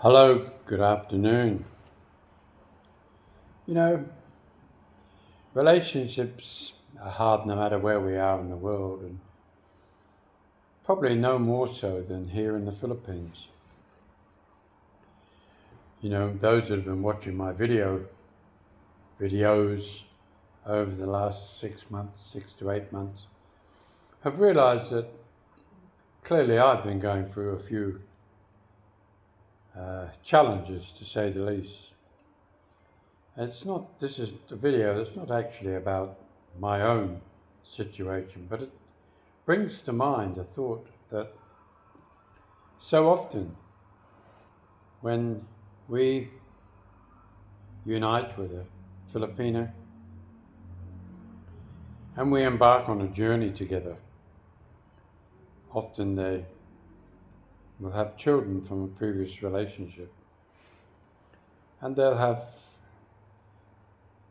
Hello, good afternoon. You know, relationships are hard no matter where we are in the world, and probably no more so than here in the Philippines. Those that have been watching my videos over the last 6 months, 6 to 8 months, have realized that clearly I've been going through a few challenges, to say the least. This is the video that's not actually about my own situation, but it brings to mind a thought that so often when we unite with a Filipino and we embark on a journey together, often they will have children from a previous relationship, and they'll have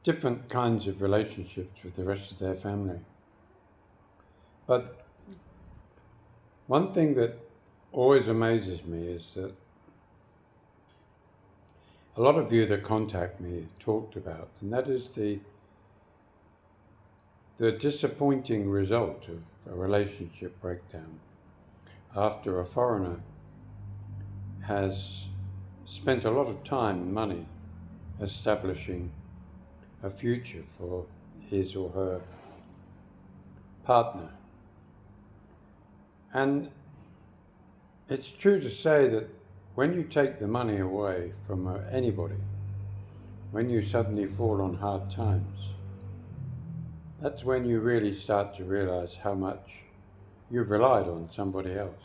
different kinds of relationships with the rest of their family. But one thing that always amazes me is that a lot of you that contact me talked about, and that is the disappointing result of a relationship breakdown after a foreigner has spent a lot of time and money establishing a future for his or her partner. And it's true to say that when you take the money away from anybody, when you suddenly fall on hard times, that's when you really start to realize how much you've relied on somebody else.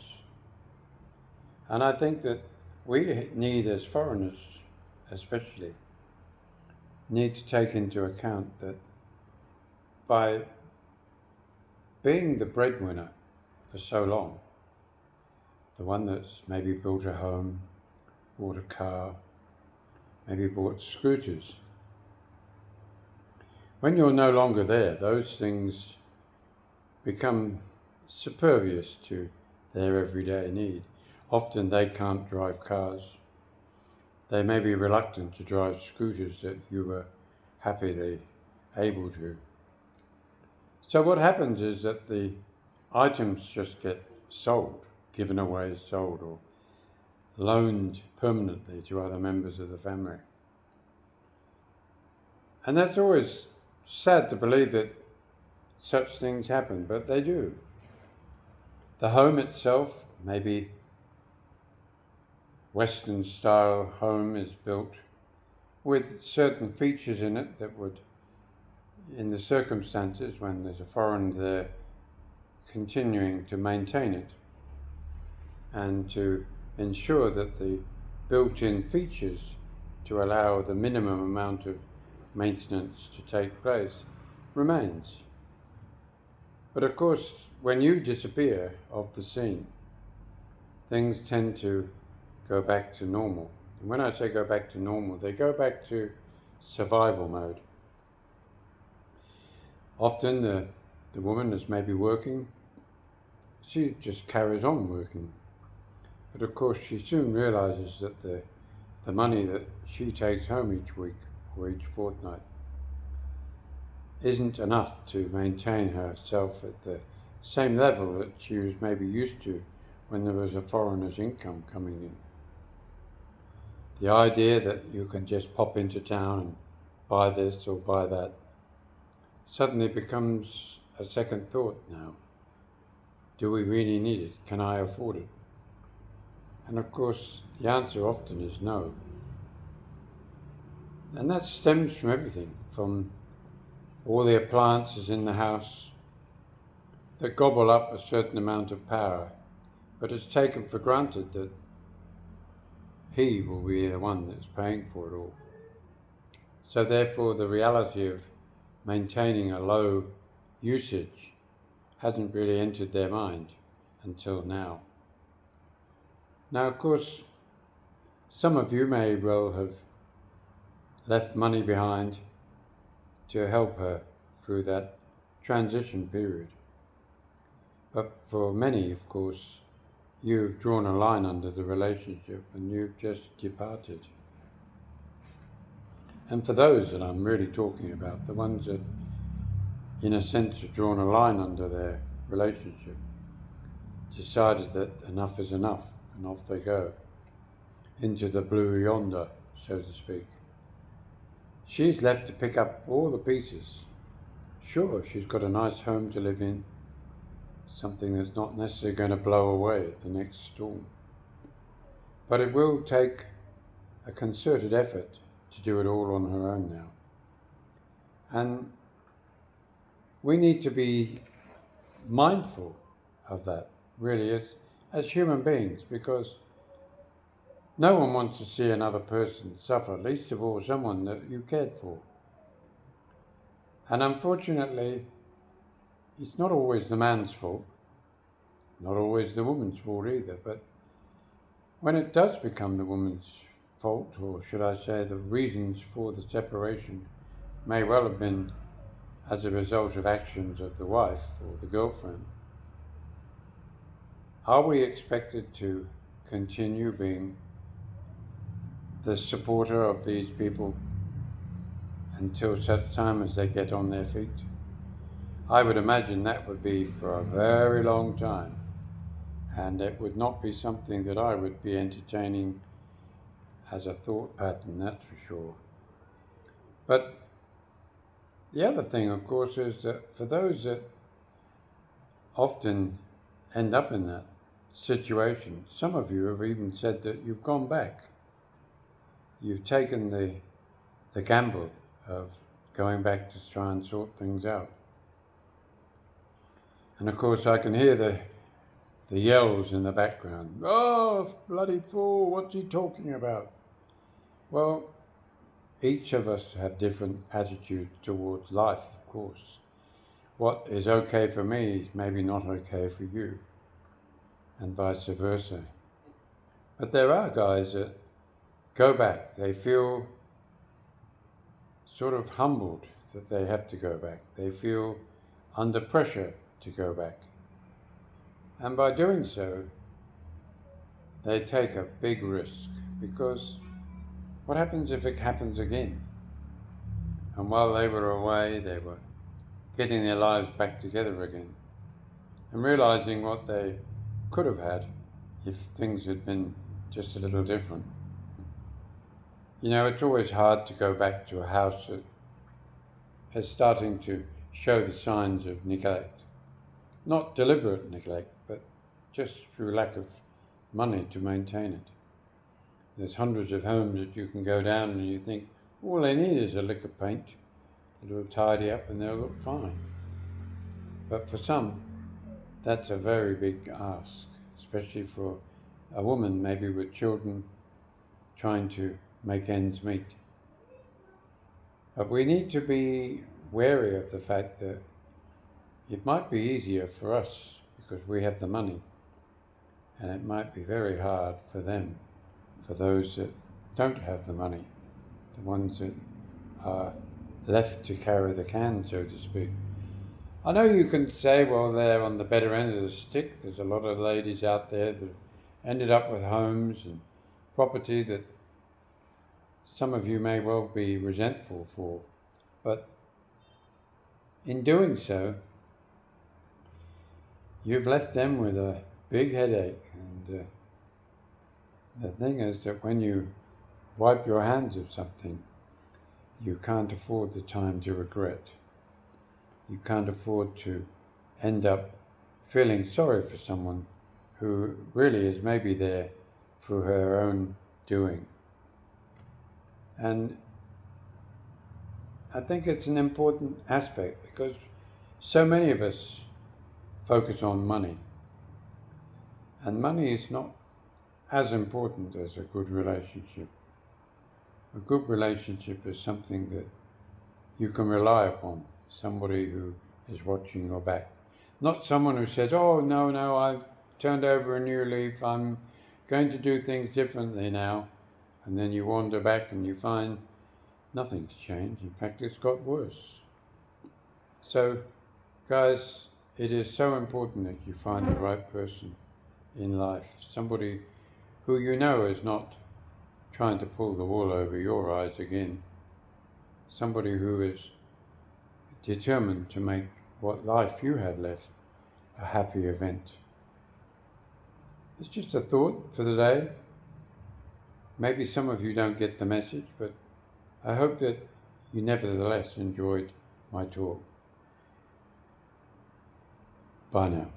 And I think that we need, as foreigners especially, need to take into account that by being the breadwinner for so long, the one that's maybe built a home, bought a car, maybe bought scooters, when you're no longer there, those things become superfluous to their everyday need. Often they can't drive cars. They may be reluctant to drive scooters that you were happily able to. So what happens is that the items just get sold, given away, sold, or loaned permanently to other members of the family. And that's always sad to believe that such things happen, but they do. The home itself, maybe Western style home, is built with certain features in it that would, in the circumstances when there's a foreigner there, continuing to maintain it and to ensure that the built-in features to allow the minimum amount of maintenance to take place remains. But of course, when you disappear off the scene, things tend to go back to normal. And when I say go back to normal, they go back to survival mode. Often the woman is maybe working, she just carries on working. But of course she soon realizes that the money that she takes home each week or each fortnight isn't enough to maintain herself at the same level that she was maybe used to when there was a foreigner's income coming in. The idea that you can just pop into town and buy this or buy that suddenly becomes a second thought now. Do we really need it? Can I afford it? And of course, the answer often is no. And that stems from everything, from all the appliances in the house that gobble up a certain amount of power, but it's taken for granted that he will be the one that's paying for it all. So therefore, the reality of maintaining a low usage hasn't really entered their mind until now. Now, of course, some of you may well have left money behind to help her through that transition period. But for many, of course, you've drawn a line under the relationship and you've just departed. And for those that I'm really talking about, the ones that in a sense have drawn a line under their relationship, decided that enough is enough, and off they go into the Blue Yonder, so to speak. She's left to pick up all the pieces. Sure, she's got a nice home to live in, something that's not necessarily going to blow away at the next storm. But it will take a concerted effort to do it all on her own now. And we need to be mindful of that, really, as human beings, because no one wants to see another person suffer, least of all someone that you cared for. And unfortunately, it's not always the man's fault, not always the woman's fault either, but when it does become the woman's fault, or should I say the reasons for the separation may well have been as a result of actions of the wife or the girlfriend, are we expected to continue being the supporter of these people until such time as they get on their feet? I would imagine that would be for a very long time, and it would not be something that I would be entertaining as a thought pattern, that's for sure. But the other thing, of course, is that for those that often end up in that situation, some of you have even said that you've gone back. You've taken the gamble of going back to try and sort things out. And of course I can hear the yells in the background. Oh, bloody fool, what's he talking about? Well, each of us have different attitudes towards life, of course. What is okay for me is maybe not okay for you, and vice versa. But there are guys that go back. They feel sort of humbled that they have to go back. They feel under pressure to go back. And by doing so, they take a big risk, because what happens if it happens again? And while they were away, they were getting their lives back together again and realizing what they could have had if things had been just a little different. You know, it's always hard to go back to a house that is starting to show the signs of neglect. Not deliberate neglect, but just through lack of money to maintain it. There's hundreds of homes that you can go down and you think, all they need is a lick of paint, a little tidy up and they'll look fine. But for some, that's a very big ask, especially for a woman maybe with children trying to make ends meet. But we need to be wary of the fact that it might be easier for us because we have the money, and it might be very hard for them, for those that don't have the money, the ones that are left to carry the can, so to speak. I know you can say, well, they're on the better end of the stick. There's a lot of ladies out there that ended up with homes and property that some of you may well be resentful for. But in doing so, you've left them with a big headache. And the thing is that when you wipe your hands of something, you can't afford the time to regret. You can't afford to end up feeling sorry for someone who really is maybe there for her own doing. And I think it's an important aspect because so many of us focus on money. And money is not as important as a good relationship. A good relationship is something that you can rely upon, somebody who is watching your back. Not someone who says, oh, no, I've turned over a new leaf, I'm going to do things differently now. And then you wander back and you find nothing's changed. In fact, it's got worse. So, guys, it is so important that you find the right person in life, somebody who you know is not trying to pull the wool over your eyes again, somebody who is determined to make what life you have left a happy event. It's just a thought for the day. Maybe some of you don't get the message, but I hope that you nevertheless enjoyed my talk. Bye now.